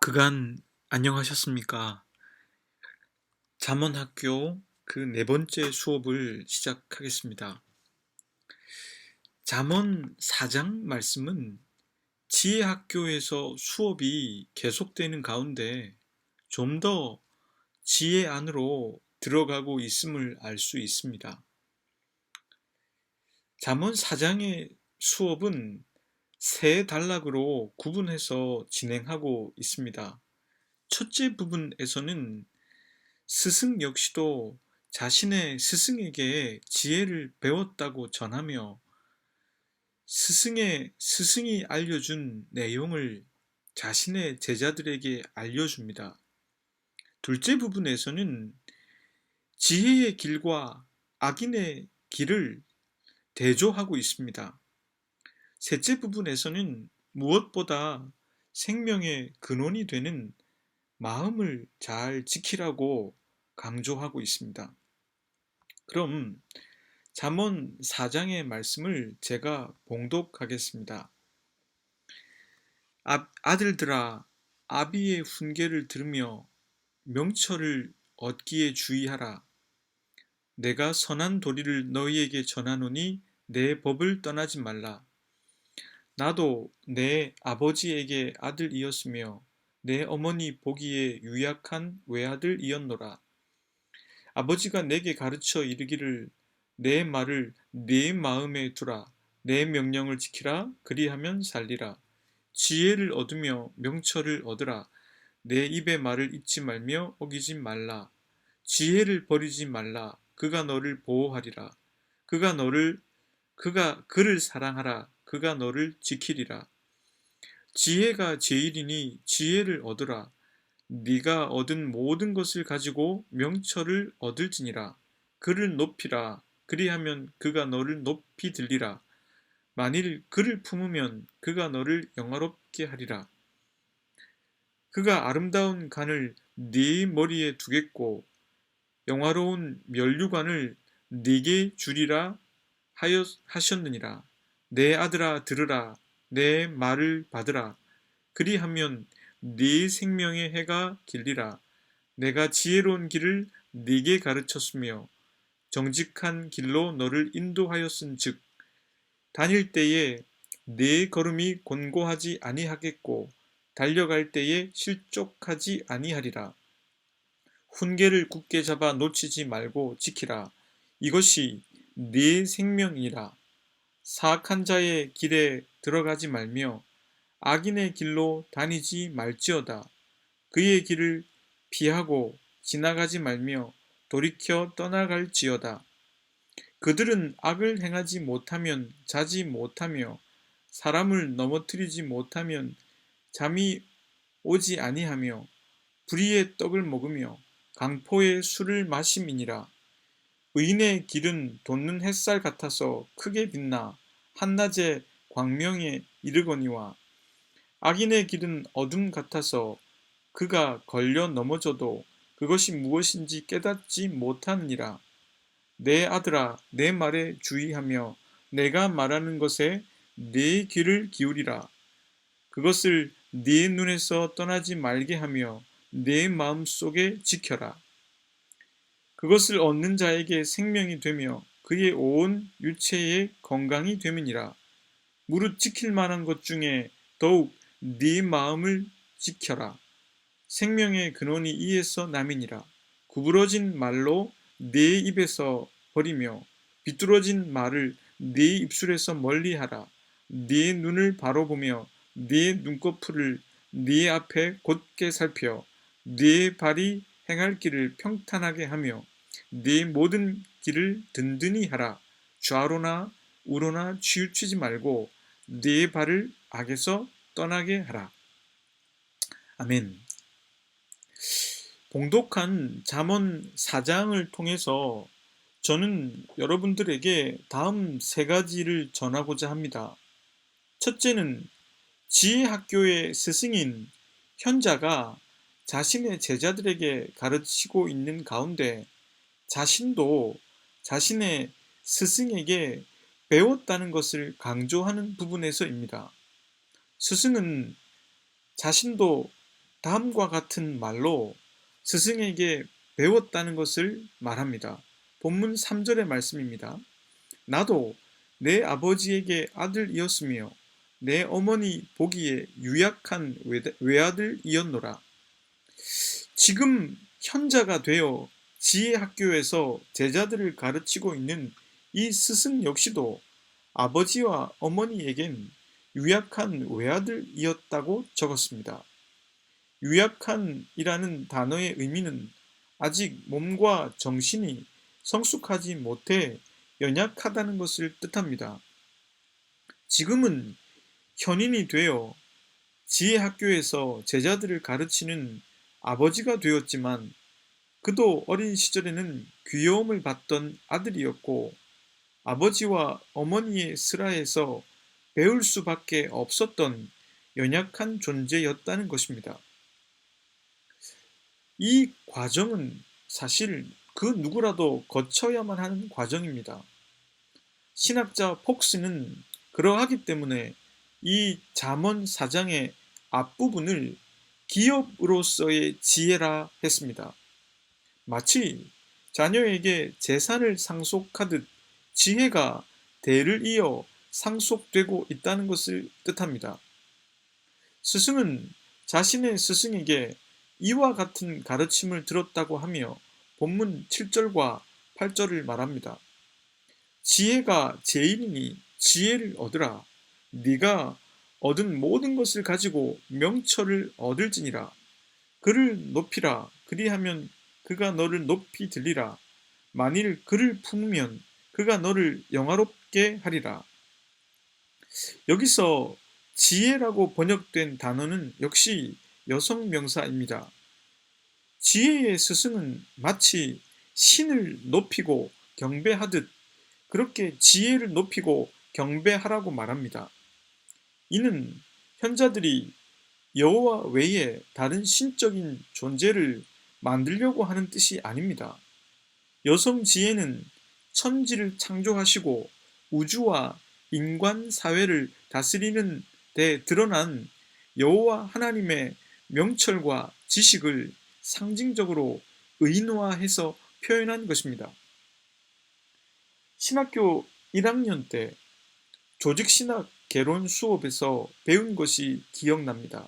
그간 안녕하셨습니까? 잠언학교 그 네 번째 수업을 시작하겠습니다. 잠언 4장 말씀은 지혜학교에서 수업이 계속되는 가운데 좀 더 지혜 안으로 들어가고 있음을 알 수 있습니다. 잠언 4장의 수업은 세 단락으로 구분해서 진행하고 있습니다. 첫째 부분에서는 스승 역시도 자신의 스승에게 지혜를 배웠다고 전하며 스승이 알려준 내용을 자신의 제자들에게 알려줍니다. 둘째 부분에서는 지혜의 길과 악인의 길을 대조하고 있습니다. 셋째 부분에서는 무엇보다 생명의 근원이 되는 마음을 잘 지키라고 강조하고 있습니다. 그럼 잠언 4장의 말씀을 제가 봉독하겠습니다. 아들들아, 아비의 훈계를 들으며 명철을 얻기에 주의하라. 내가 선한 도리를 너희에게 전하노니 내 법을 떠나지 말라. 나도 내 아버지에게 아들이었으며 내 어머니 보기에 유약한 외아들이었노라. 아버지가 내게 가르쳐 이르기를 내 말을 네 마음에 두라. 내 명령을 지키라. 그리하면 살리라. 지혜를 얻으며 명철을 얻으라. 내 입의 말을 잊지 말며 어기지 말라. 지혜를 버리지 말라. 그가 너를 보호하리라. 그가 그를 사랑하라. 그가 너를 지키리라. 지혜가 제일이니 지혜를 얻으라. 네가 얻은 모든 것을 가지고 명철을 얻을지니라. 그를 높이라. 그리하면 그가 너를 높이 들리라. 만일 그를 품으면 그가 너를 영화롭게 하리라. 그가 아름다운 간을 네 머리에 두겠고 영화로운 면류관을 네게 주리라 하셨느니라. 내 아들아 들으라. 내 말을 받으라. 그리하면 네 생명의 해가 길리라. 내가 지혜로운 길을 네게 가르쳤으며 정직한 길로 너를 인도하였은즉 다닐 때에 네 걸음이 곤고하지 아니하겠고 달려갈 때에 실족하지 아니하리라. 훈계를 굳게 잡아 놓치지 말고 지키라. 이것이 네 생명이라. 사악한 자의 길에 들어가지 말며 악인의 길로 다니지 말지어다. 그의 길을 피하고 지나가지 말며 돌이켜 떠나갈지어다. 그들은 악을 행하지 못하면 자지 못하며 사람을 넘어뜨리지 못하면 잠이 오지 아니하며 불의의 떡을 먹으며 강포의 술을 마심이니라. 의인의 길은 돋는 햇살 같아서 크게 빛나 한낮의 광명에 이르거니와 악인의 길은 어둠 같아서 그가 걸려 넘어져도 그것이 무엇인지 깨닫지 못하느니라. 내 아들아, 내 말에 주의하며 내가 말하는 것에 네 귀를 기울이라. 그것을 네 눈에서 떠나지 말게 하며 내 마음 속에 지켜라. 그것을 얻는 자에게 생명이 되며 그의 온 유체의 건강이 됨이니라. 무릇 지킬 만한 것 중에 더욱 네 마음을 지켜라. 생명의 근원이 이에서 남이니라. 구부러진 말로 네 입에서 버리며 비뚤어진 말을 네 입술에서 멀리하라. 네 눈을 바로 보며 네 눈꺼풀을 네 앞에 곧게 살펴 네 발이 행할 길을 평탄하게 하며 네 모든 길을 든든히 하라. 좌로나 우로나 치우치지 말고 네 발을 악에서 떠나게 하라. 아멘. 봉독한 잠언 4장을 통해서 저는 여러분들에게 다음 세 가지를 전하고자 합니다. 첫째는 지혜학교의 스승인 현자가 자신의 제자들에게 가르치고 있는 가운데 자신도 자신의 스승에게 배웠다는 것을 강조하는 부분에서입니다. 스승은 자신도 다음과 같은 말로 스승에게 배웠다는 것을 말합니다. 본문 3절의 말씀입니다. 나도 내 아버지에게 아들이었으며 내 어머니 보기에 유약한 외아들이었노라. 지금 현자가 되어 지혜 학교에서 제자들을 가르치고 있는 이 스승 역시도 아버지와 어머니에겐 유약한 외아들이었다고 적었습니다. 유약한이라는 단어의 의미는 아직 몸과 정신이 성숙하지 못해 연약하다는 것을 뜻합니다. 지금은 현인이 되어 지혜학교에서 제자들을 가르치는 아버지가 되었지만 그도 어린 시절에는 귀여움을 받던 아들이었고 아버지와 어머니의 슬하에서 배울 수밖에 없었던 연약한 존재였다는 것입니다. 이 과정은 사실 그 누구라도 거쳐야만 하는 과정입니다. 신학자 폭스는 그러하기 때문에 이 잠언 4장의 앞부분을 기업으로서의 지혜라 했습니다. 마치 자녀에게 재산을 상속하듯 지혜가 대를 이어 상속되고 있다는 것을 뜻합니다. 스승은 자신의 스승에게 이와 같은 가르침을 들었다고 하며 본문 7절과 8절을 말합니다. 지혜가 제일이니 지혜를 얻으라. 네가 얻은 모든 것을 가지고 명철을 얻을지니라. 그를 높이라. 그리하면 그가 너를 높이 들리라. 만일 그를 품으면 그가 너를 영화롭게 하리라. 여기서 지혜라고 번역된 단어는 역시 여성 명사입니다. 지혜의 스승은 마치 신을 높이고 경배하듯 그렇게 지혜를 높이고 경배하라고 말합니다. 이는 현자들이 여호와 외에 다른 신적인 존재를 만들려고 하는 뜻이 아닙니다. 여성 지혜는 천지를 창조하시고 우주와 인간 사회를 다스리는 데 드러난 여호와 하나님의 명철과 지식을 상징적으로 의인화해서 표현한 것입니다. 신학교 1학년 때 조직신학 개론 수업에서 배운 것이 기억납니다.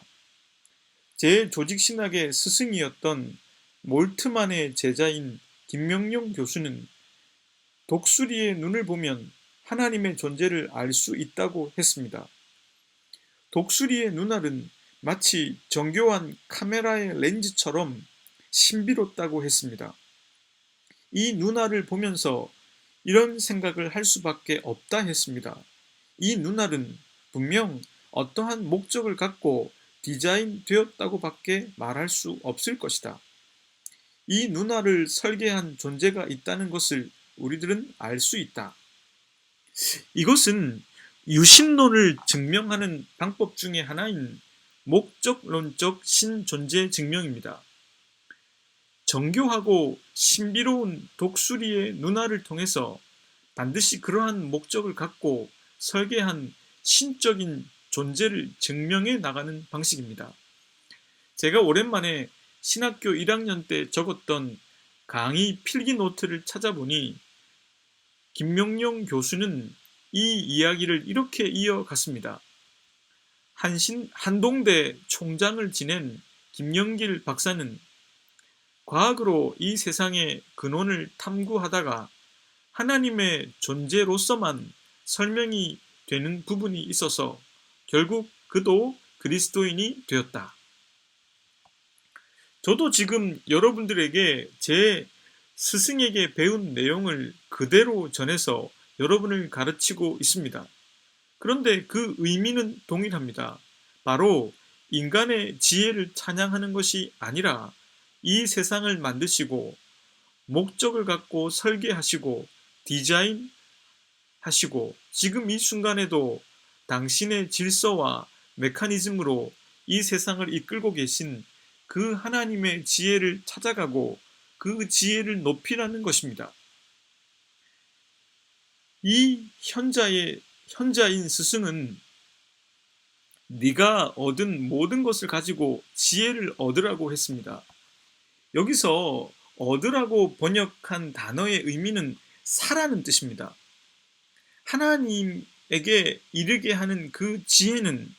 제 조직신학의 스승이었던 몰트만의 제자인 김명용 교수는 독수리의 눈을 보면 하나님의 존재를 알 수 있다고 했습니다. 독수리의 눈알은 마치 정교한 카메라의 렌즈처럼 신비롭다고 했습니다. 이 눈알을 보면서 이런 생각을 할 수밖에 없다 했습니다. 이 눈알은 분명 어떠한 목적을 갖고 디자인되었다고 밖에 말할 수 없을 것이다. 이 눈알을 설계한 존재가 있다는 것을 우리들은 알 수 있다. 이것은 유신론을 증명하는 방법 중에 하나인 목적론적 신존재 증명입니다. 정교하고 신비로운 독수리의 눈알을 통해서 반드시 그러한 목적을 갖고 설계한 신적인 존재를 증명해 나가는 방식입니다. 제가 오랜만에 신학교 1학년 때 적었던 강의 필기 노트를 찾아보니 김명용 교수는 이 이야기를 이렇게 이어갔습니다. 한동대 총장을 지낸 김영길 박사는 과학으로 이 세상의 근원을 탐구하다가 하나님의 존재로서만 설명이 되는 부분이 있어서 결국 그도 그리스도인이 되었다. 저도 지금 여러분들에게 제 스승에게 배운 내용을 그대로 전해서 여러분을 가르치고 있습니다. 그런데 그 의미는 동일합니다. 바로 인간의 지혜를 찬양하는 것이 아니라 이 세상을 만드시고 목적을 갖고 설계하시고 디자인하시고 지금 이 순간에도 당신의 질서와 메커니즘으로 이 세상을 이끌고 계신 그 하나님의 지혜를 찾아가고 그 지혜를 높이라는 것입니다. 이 현자인 스승은 네가 얻은 모든 것을 가지고 지혜를 얻으라고 했습니다. 여기서 얻으라고 번역한 단어의 의미는 사라는 뜻입니다. 하나님에게 이르게 하는 그 지혜는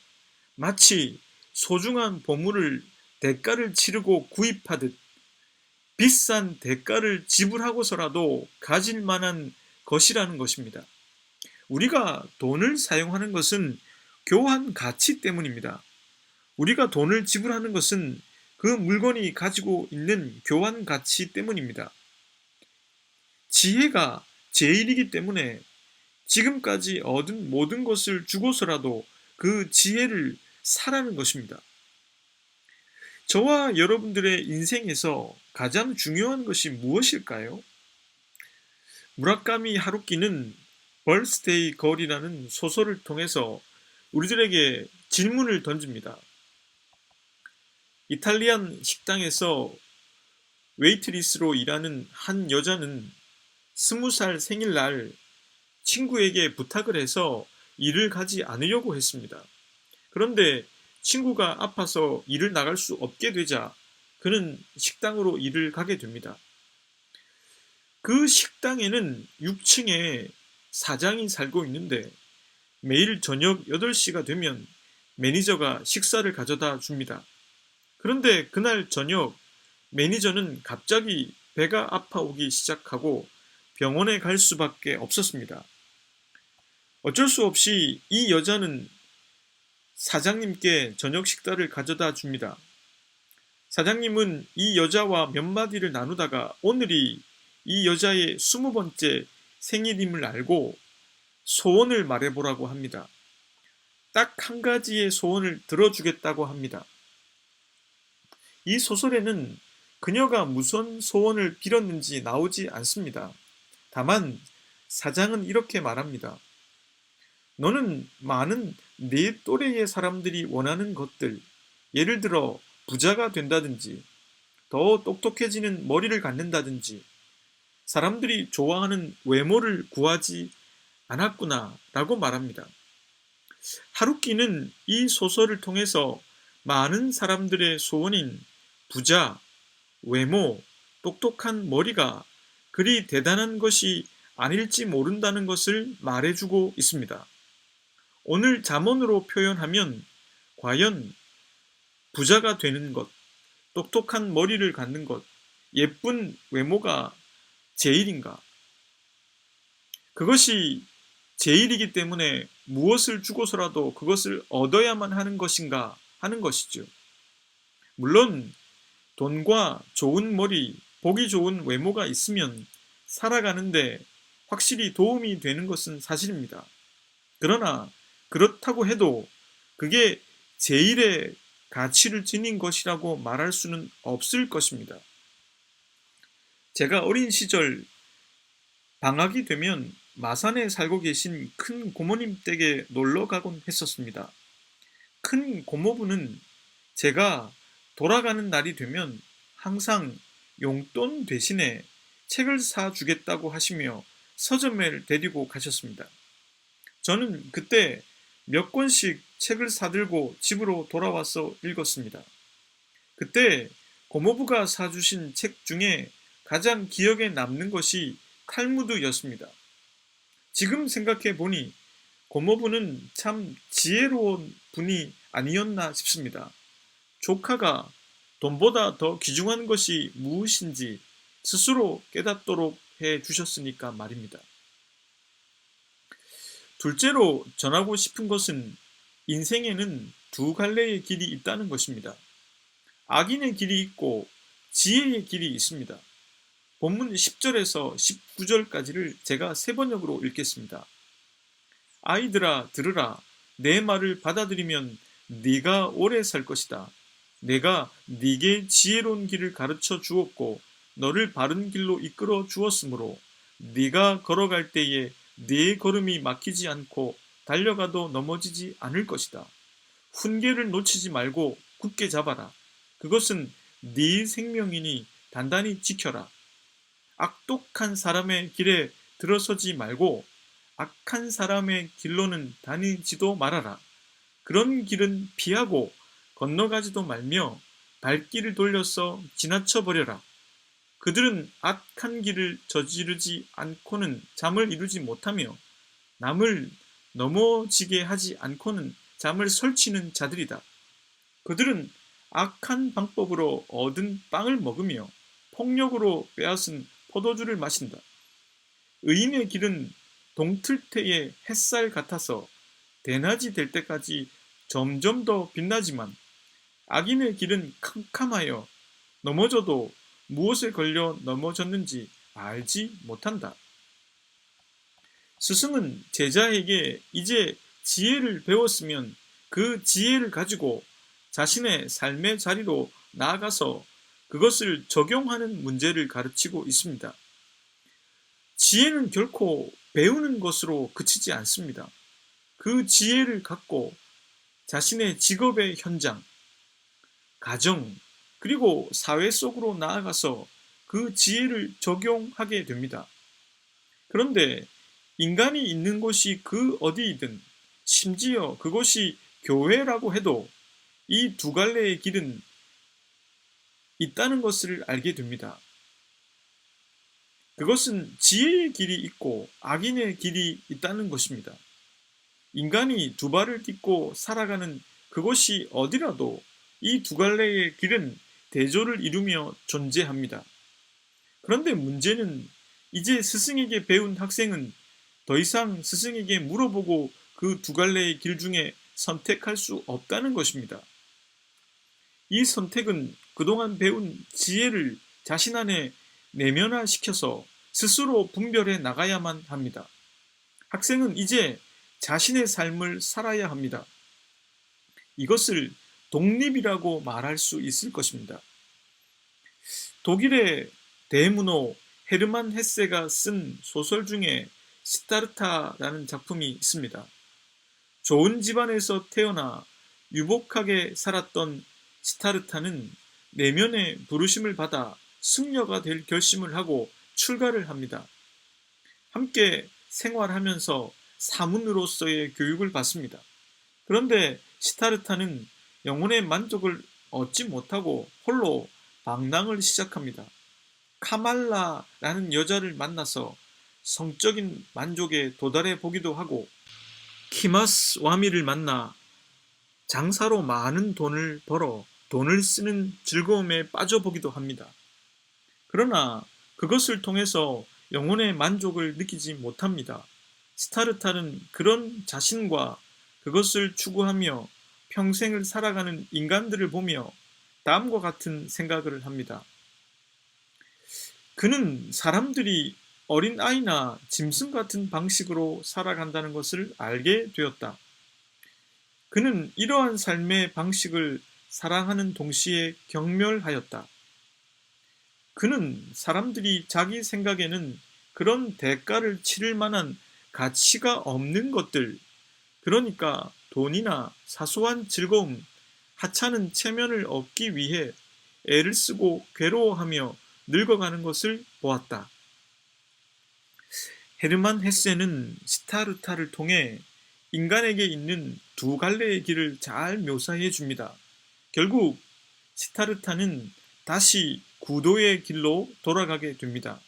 마치 소중한 보물을 대가를 치르고 구입하듯 비싼 대가를 지불하고서라도 가질 만한 것이라는 것입니다. 우리가 돈을 사용하는 것은 교환 가치 때문입니다. 우리가 돈을 지불하는 것은 그 물건이 가지고 있는 교환 가치 때문입니다. 지혜가 제일이기 때문에 지금까지 얻은 모든 것을 주고서라도 그 지혜를 사라는 것입니다. 저와 여러분들의 인생에서 가장 중요한 것이 무엇일까요? 무라카미 하루키는 벌스데이 걸이라는 소설을 통해서 우리들에게 질문을 던집니다. 이탈리안 식당에서 웨이트리스로 일하는 한 여자는 20살 생일날 친구에게 부탁을 해서 일을 가지 않으려고 했습니다. 그런데 친구가 아파서 일을 나갈 수 없게 되자 그는 식당으로 일을 가게 됩니다. 그 식당에는 6층에 사장이 살고 있는데 매일 저녁 8시가 되면 매니저가 식사를 가져다 줍니다. 그런데 그날 저녁 매니저는 갑자기 배가 아파오기 시작하고 병원에 갈 수밖에 없었습니다. 어쩔 수 없이 이 여자는 사장님께 저녁 식사를 가져다 줍니다. 사장님은 이 여자와 몇 마디를 나누다가 오늘이 이 여자의 20번째 생일임을 알고 소원을 말해보라고 합니다. 딱 한 가지의 소원을 들어주겠다고 합니다. 이 소설에는 그녀가 무슨 소원을 빌었는지 나오지 않습니다. 다만 사장은 이렇게 말합니다. 너는 많은 내 또래의 사람들이 원하는 것들, 예를 들어 부자가 된다든지, 더 똑똑해지는 머리를 갖는다든지, 사람들이 좋아하는 외모를 구하지 않았구나 라고 말합니다. 하루키는 이 소설을 통해서 많은 사람들의 소원인 부자, 외모, 똑똑한 머리가 그리 대단한 것이 아닐지 모른다는 것을 말해주고 있습니다. 오늘 잠언으로 표현하면 과연 부자가 되는 것, 똑똑한 머리를 갖는 것, 예쁜 외모가 제일인가? 그것이 제일이기 때문에 무엇을 주고서라도 그것을 얻어야만 하는 것인가 하는 것이죠. 물론 돈과 좋은 머리, 보기 좋은 외모가 있으면 살아가는데 확실히 도움이 되는 것은 사실입니다. 그러나 그렇다고 해도 그게 제일의 가치를 지닌 것이라고 말할 수는 없을 것입니다. 제가 어린 시절 방학이 되면 마산에 살고 계신 큰 고모님 댁에 놀러 가곤 했었습니다. 큰 고모부는 제가 돌아가는 날이 되면 항상 용돈 대신에 책을 사주겠다고 하시며 서점에 데리고 가셨습니다. 저는 그때 몇 권씩 책을 사들고 집으로 돌아와서 읽었습니다. 그때 고모부가 사주신 책 중에 가장 기억에 남는 것이 탈무드였습니다. 지금 생각해 보니 고모부는 참 지혜로운 분이 아니었나 싶습니다. 조카가 돈보다 더 귀중한 것이 무엇인지 스스로 깨닫도록 해 주셨으니까 말입니다. 둘째로 전하고 싶은 것은 인생에는 두 갈래의 길이 있다는 것입니다. 악인의 길이 있고 지혜의 길이 있습니다. 본문 10절에서 19절까지를 제가 세 번역으로 읽겠습니다. 아이들아 들으라. 내 말을 받아들이면 네가 오래 살 것이다. 내가 네게 지혜로운 길을 가르쳐 주었고 너를 바른 길로 이끌어 주었으므로 네가 걸어갈 때에 네 걸음이 막히지 않고 달려가도 넘어지지 않을 것이다. 훈계를 놓치지 말고 굳게 잡아라. 그것은 네 생명이니 단단히 지켜라. 악독한 사람의 길에 들어서지 말고 악한 사람의 길로는 다니지도 말아라. 그런 길은 피하고 건너가지도 말며 발길을 돌려서 지나쳐 버려라. 그들은 악한 길을 저지르지 않고는 잠을 이루지 못하며 남을 넘어지게 하지 않고는 잠을 설치는 자들이다. 그들은 악한 방법으로 얻은 빵을 먹으며 폭력으로 빼앗은 포도주를 마신다. 의인의 길은 동틀테의 햇살 같아서 대낮이 될 때까지 점점 더 빛나지만 악인의 길은 캄캄하여 넘어져도 무엇에 걸려 넘어졌는지 알지 못한다. 스승은 제자에게 이제 지혜를 배웠으면 그 지혜를 가지고 자신의 삶의 자리로 나아가서 그것을 적용하는 문제를 가르치고 있습니다. 지혜는 결코 배우는 것으로 그치지 않습니다. 그 지혜를 갖고 자신의 직업의 현장, 가정, 그리고 사회 속으로 나아가서 그 지혜를 적용하게 됩니다. 그런데 인간이 있는 곳이 그 어디이든 심지어 그곳이 교회라고 해도 이 두 갈래의 길은 있다는 것을 알게 됩니다. 그것은 지혜의 길이 있고 악인의 길이 있다는 것입니다. 인간이 두 발을 딛고 살아가는 그곳이 어디라도 이 두 갈래의 길은 대조를 이루며 존재합니다. 그런데 문제는 이제 스승에게 배운 학생은 더 이상 스승에게 물어보고 그 두 갈래의 길 중에 선택할 수 없다는 것입니다. 이 선택은 그동안 배운 지혜를 자신 안에 내면화시켜서 스스로 분별해 나가야만 합니다. 학생은 이제 자신의 삶을 살아야 합니다. 이것을 독립이라고 말할 수 있을 것입니다. 독일의 대문호 헤르만 헤세가 쓴 소설 중에 시타르타라는 작품이 있습니다. 좋은 집안에서 태어나 유복하게 살았던 시타르타는 내면의 부르심을 받아 승려가 될 결심을 하고 출가를 합니다. 함께 생활하면서 사문으로서의 교육을 받습니다. 그런데 시타르타는 영혼의 만족을 얻지 못하고 홀로 방랑을 시작합니다. 카말라라는 여자를 만나서 성적인 만족에 도달해 보기도 하고 키마스 와미를 만나 장사로 많은 돈을 벌어 돈을 쓰는 즐거움에 빠져보기도 합니다. 그러나 그것을 통해서 영혼의 만족을 느끼지 못합니다. 시타르타는 그런 자신과 그것을 추구하며 평생을 살아가는 인간들을 보며 다음과 같은 생각을 합니다. 그는 사람들이 어린아이나 짐승 같은 방식으로 살아간다는 것을 알게 되었다. 그는 이러한 삶의 방식을 사랑하는 동시에 경멸하였다. 그는 사람들이 자기 생각에는 그런 대가를 치를 만한 가치가 없는 것들, 그러니까 돈이나 사소한 즐거움, 하찮은 체면을 얻기 위해 애를 쓰고 괴로워하며 늙어가는 것을 보았다. 헤르만 헤세는 시타르타를 통해 인간에게 있는 두 갈래의 길을 잘 묘사해 줍니다. 결국 시타르타는 다시 구도의 길로 돌아가게 됩니다.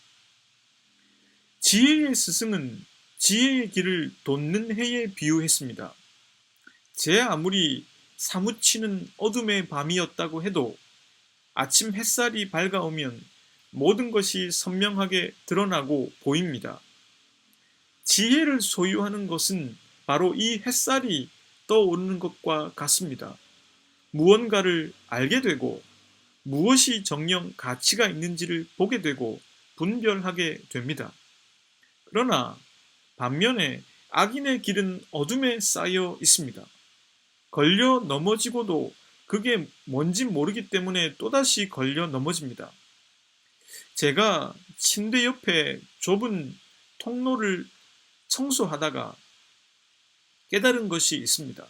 지혜의 스승은 지혜의 길을 돋는 해에 비유했습니다. 제 아무리 사무치는 어둠의 밤이었다고 해도 아침 햇살이 밝아오면 모든 것이 선명하게 드러나고 보입니다. 지혜를 소유하는 것은 바로 이 햇살이 떠오르는 것과 같습니다. 무언가를 알게 되고 무엇이 정녕 가치가 있는지를 보게 되고 분별하게 됩니다. 그러나 반면에 악인의 길은 어둠에 쌓여 있습니다. 걸려 넘어지고도 그게 뭔지 모르기 때문에 또다시 걸려 넘어집니다. 제가 침대 옆에 좁은 통로를 청소하다가 깨달은 것이 있습니다.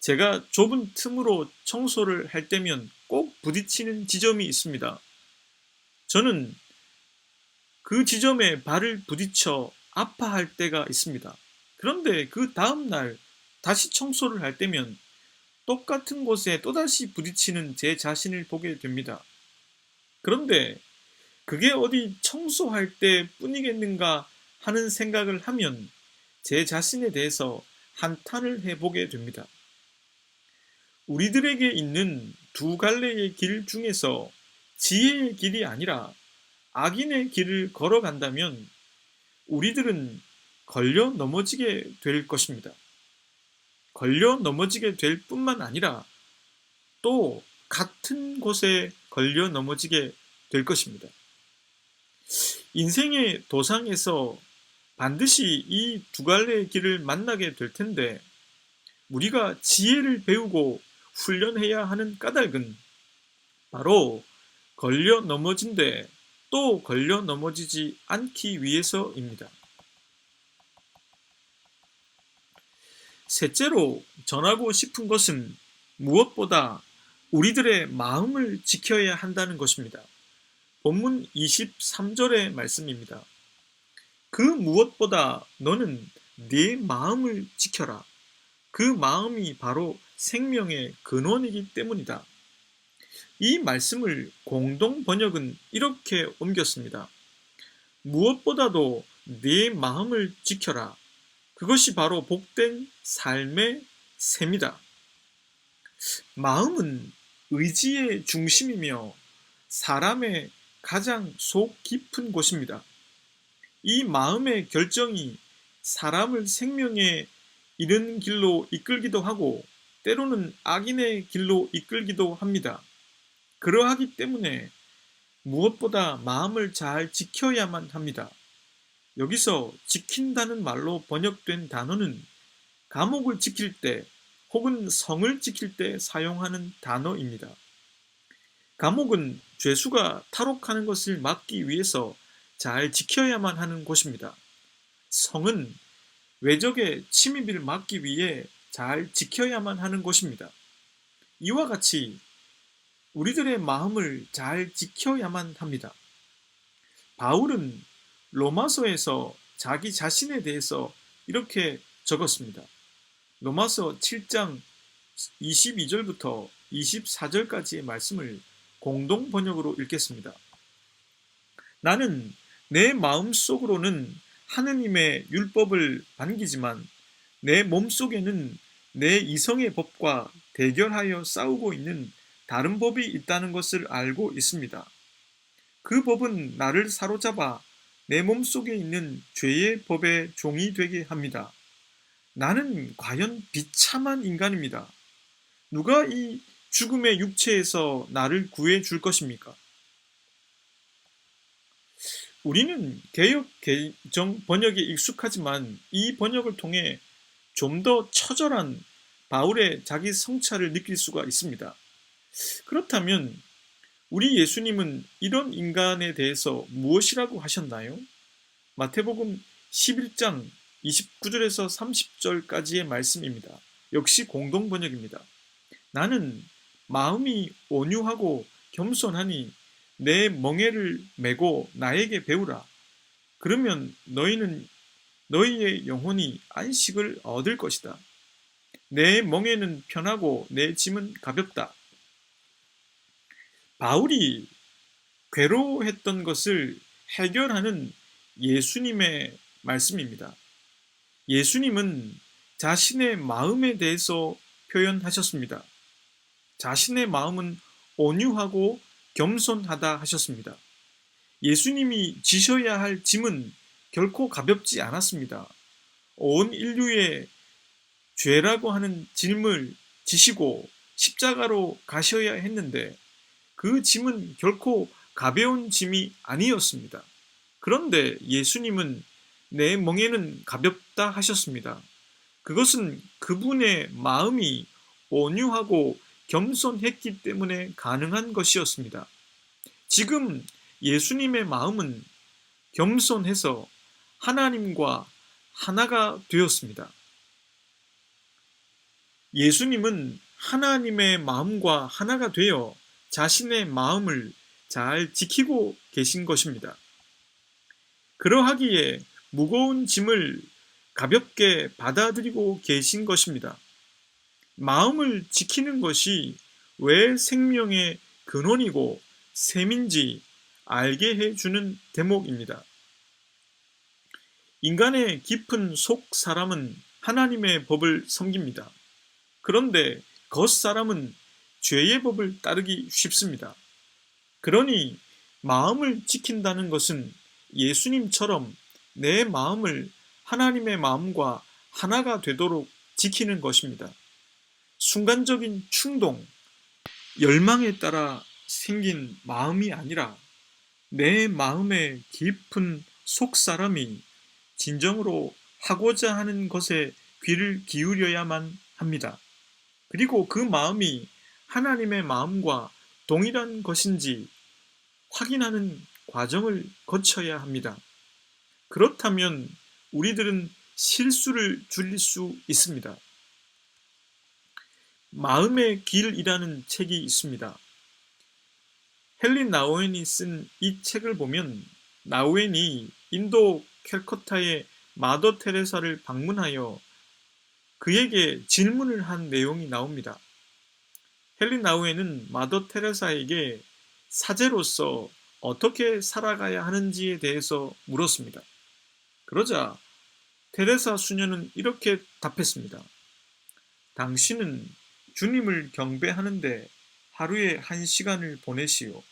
제가 좁은 틈으로 청소를 할 때면 꼭 부딪히는 지점이 있습니다. 저는 그 지점에 발을 부딪혀 아파할 때가 있습니다. 그런데 그 다음날 다시 청소를 할 때면 똑같은 곳에 또다시 부딪히는 제 자신을 보게 됩니다. 그런데 그게 어디 청소할 때 뿐이겠는가 하는 생각을 하면 제 자신에 대해서 한탄을 해보게 됩니다. 우리들에게 있는 두 갈래의 길 중에서 지혜의 길이 아니라 악인의 길을 걸어간다면 우리들은 걸려 넘어지게 될 것입니다. 걸려 넘어지게 될 뿐만 아니라 또 같은 곳에 걸려 넘어지게 될 것입니다. 인생의 도상에서 반드시 이 두 갈래의 길을 만나게 될 텐데 우리가 지혜를 배우고 훈련해야 하는 까닭은 바로 걸려 넘어진데 또 걸려 넘어지지 않기 위해서입니다. 셋째로 전하고 싶은 것은 무엇보다 우리들의 마음을 지켜야 한다는 것입니다. 본문 23절의 말씀입니다. 그 무엇보다 너는 네 마음을 지켜라. 그 마음이 바로 생명의 근원이기 때문이다. 이 말씀을 공동 번역은 이렇게 옮겼습니다. 무엇보다도 네 마음을 지켜라. 그것이 바로 복된 삶의 셈이다. 마음은 의지의 중심이며 사람의 가장 속 깊은 곳입니다. 이 마음의 결정이 사람을 생명에 이르는 길로 이끌기도 하고 때로는 악인의 길로 이끌기도 합니다. 그러하기 때문에 무엇보다 마음을 잘 지켜야만 합니다. 여기서 지킨다는 말로 번역된 단어는 감옥을 지킬 때 혹은 성을 지킬 때 사용하는 단어입니다. 감옥은 죄수가 탈옥하는 것을 막기 위해서 잘 지켜야만 하는 곳입니다. 성은 외적의 침입을 막기 위해 잘 지켜야만 하는 곳입니다. 이와 같이 우리들의 마음을 잘 지켜야만 합니다. 바울은 로마서에서 자기 자신에 대해서 이렇게 적었습니다. 로마서 7장 22절부터 24절까지의 말씀을 공동 번역으로 읽겠습니다. 나는 내 마음속으로는 하느님의 율법을 반기지만 내 몸속에는 내 이성의 법과 대결하여 싸우고 있는 다른 법이 있다는 것을 알고 있습니다. 그 법은 나를 사로잡아 내 몸속에 있는 죄의 법의 종이 되게 합니다. 나는 과연 비참한 인간입니다. 누가 이 죽음의 육체에서 나를 구해 줄 것입니까? 우리는 개역 개정 번역에 익숙하지만 이 번역을 통해 좀 더 처절한 바울의 자기 성찰을 느낄 수가 있습니다. 그렇다면 우리 예수님은 이런 인간에 대해서 무엇이라고 하셨나요? 마태복음 11장 29절에서 30절까지의 말씀입니다. 역시 공동 번역입니다. 나는 마음이 온유하고 겸손하니 내 멍에를 메고 나에게 배우라. 그러면 너희는 너희의 영혼이 안식을 얻을 것이다. 내 멍에는 편하고 내 짐은 가볍다. 바울이 괴로워했던 것을 해결하는 예수님의 말씀입니다. 예수님은 자신의 마음에 대해서 표현하셨습니다. 자신의 마음은 온유하고 겸손하다 하셨습니다. 예수님이 지셔야 할 짐은 결코 가볍지 않았습니다. 온 인류의 죄라고 하는 짐을 지시고 십자가로 가셔야 했는데 그 짐은 결코 가벼운 짐이 아니었습니다. 그런데 예수님은 내 멍에는 가볍다 하셨습니다. 그것은 그분의 마음이 온유하고 겸손했기 때문에 가능한 것이었습니다. 지금 예수님의 마음은 겸손해서 하나님과 하나가 되었습니다. 예수님은 하나님의 마음과 하나가 되어 자신의 마음을 잘 지키고 계신 것입니다. 그러하기에 무거운 짐을 가볍게 받아들이고 계신 것입니다. 마음을 지키는 것이 왜 생명의 근원이고 셈인지 알게 해주는 대목입니다. 인간의 깊은 속 사람은 하나님의 법을 섬깁니다. 그런데 겉사람은 죄의 법을 따르기 쉽습니다. 그러니 마음을 지킨다는 것은 예수님처럼 내 마음을 하나님의 마음과 하나가 되도록 지키는 것입니다. 순간적인 충동, 열망에 따라 생긴 마음이 아니라 내 마음의 깊은 속사람이 진정으로 하고자 하는 것에 귀를 기울여야만 합니다. 그리고 그 마음이 하나님의 마음과 동일한 것인지 확인하는 과정을 거쳐야 합니다. 그렇다면 우리들은 실수를 줄일 수 있습니다. 마음의 길이라는 책이 있습니다. 헬린 나우엔이 쓴 이 책을 보면 나우엔이 인도 캘커타의 마더 테레사를 방문하여 그에게 질문을 한 내용이 나옵니다. 헬린 나우엔은 마더 테레사에게 사제로서 어떻게 살아가야 하는지에 대해서 물었습니다. 그러자 테레사 수녀는 이렇게 답했습니다. 당신은 주님을 경배하는데 하루에 1시간을 보내시오.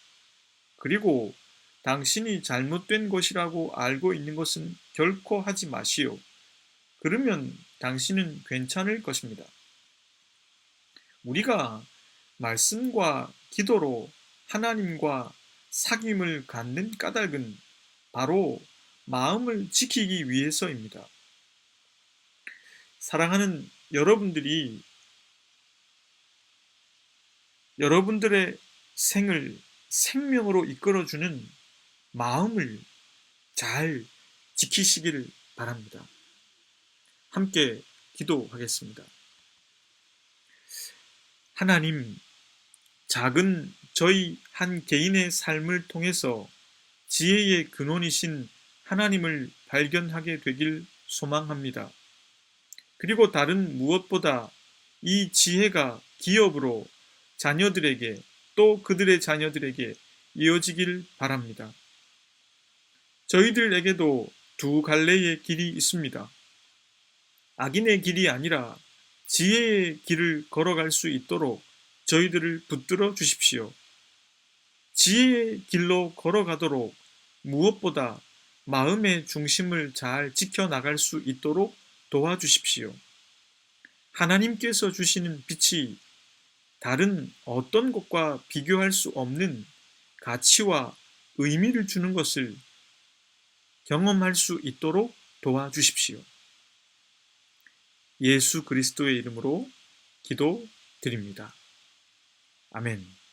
그리고 당신이 잘못된 것이라고 알고 있는 것은 결코 하지 마시오. 그러면 당신은 괜찮을 것입니다. 우리가 말씀과 기도로 하나님과 사귐을 갖는 까닭은 바로 마음을 지키기 위해서입니다. 사랑하는 여러분들이 여러분들의 생을 생명으로 이끌어주는 마음을 잘 지키시기를 바랍니다. 함께 기도하겠습니다. 하나님, 작은 저희 한 개인의 삶을 통해서 지혜의 근원이신 하나님을 발견하게 되길 소망합니다. 그리고 다른 무엇보다 이 지혜가 기업으로 자녀들에게 또 그들의 자녀들에게 이어지길 바랍니다. 저희들에게도 두 갈래의 길이 있습니다. 악인의 길이 아니라 지혜의 길을 걸어갈 수 있도록 저희들을 붙들어 주십시오. 지혜의 길로 걸어가도록 무엇보다 마음의 중심을 잘 지켜나갈 수 있도록 도와주십시오. 하나님께서 주시는 빛이 다른 어떤 것과 비교할 수 없는 가치와 의미를 주는 것을 경험할 수 있도록 도와주십시오. 예수 그리스도의 이름으로 기도드립니다. 아멘.